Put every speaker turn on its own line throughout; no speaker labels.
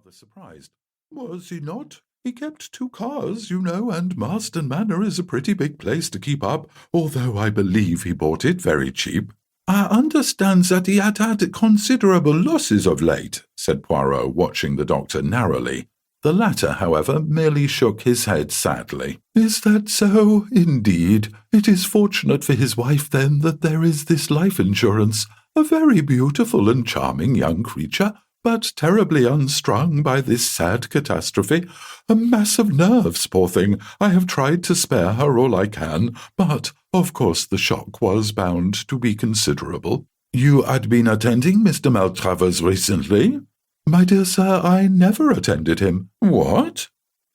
rather surprised. "Was he not? He kept 2 cars, you know, and Marsdon Manor is a pretty big place to keep up, although I believe he bought it very cheap." "I understand that he had had considerable losses of late," said Poirot, watching the doctor narrowly. The latter, however, merely shook his head sadly. "Is that so? Indeed. It is fortunate for his wife, then, that there is this life insurance. A very beautiful and charming young creature, but terribly unstrung by this sad catastrophe. A mass of nerves, poor thing. I have tried to spare her all I can, but, of course, the shock was bound to be considerable." "You had been attending Mr. Maltravers recently?" "My dear sir, I never attended him." "What?"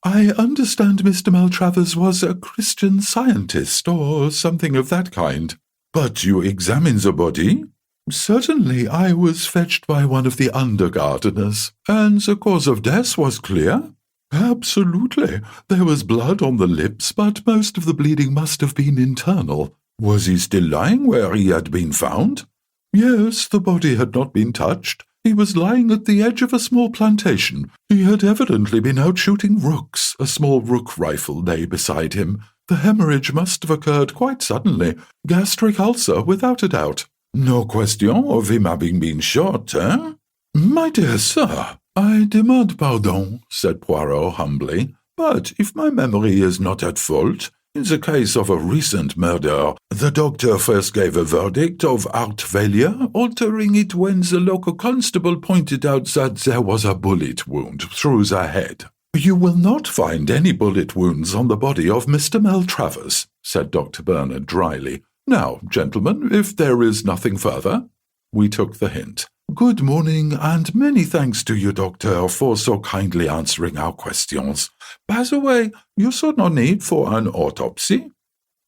"I understand Mr. Maltravers was a Christian Scientist, or something of that kind." "But you examined the body?" "Certainly. I was fetched by one of the under-gardeners." "And the cause of death was clear?" "Absolutely. There was blood on the lips, but most of the bleeding must have been internal." "Was he still lying where he had been found?" "Yes, the body had not been touched. He was lying at the edge of a small plantation. He had evidently been out shooting rooks. A small rook rifle lay beside him. The hemorrhage must have occurred quite suddenly. Gastric ulcer, without a doubt." "No question of him having been shot, eh?" "My dear sir, I demand pardon," said Poirot humbly, "but if my memory is not at fault, in the case of a recent murder, the doctor first gave a verdict of heart failure, altering it when the local constable pointed out that there was a bullet wound through the head." "You will not find any bullet wounds on the body of Mr. Maltravers," said Dr. Bernard dryly. "Now, gentlemen, if there is nothing further." We took the hint. "Good morning, and many thanks to you, Doctor, for so kindly answering our questions. By the way, you saw no need for an autopsy?"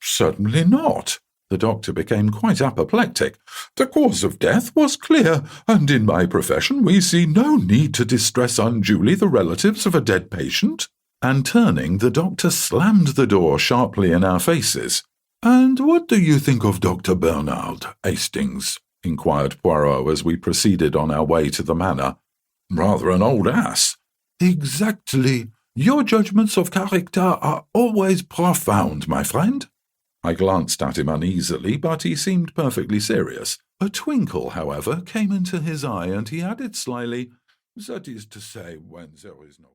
"Certainly not." The doctor became quite apoplectic. "The cause of death was clear, and in my profession we see no need to distress unduly the relatives of a dead patient." And turning, the doctor slammed the door sharply in our faces. "And what do you think of Dr. Bernard, Hastings?" inquired Poirot as we proceeded on our way to the manor. "Rather an old ass." "Exactly. Your judgments of character are always profound, my friend." I glanced at him uneasily, but he seemed perfectly serious. A twinkle, however, came into his eye, and he added slyly, "That is to say, when there is no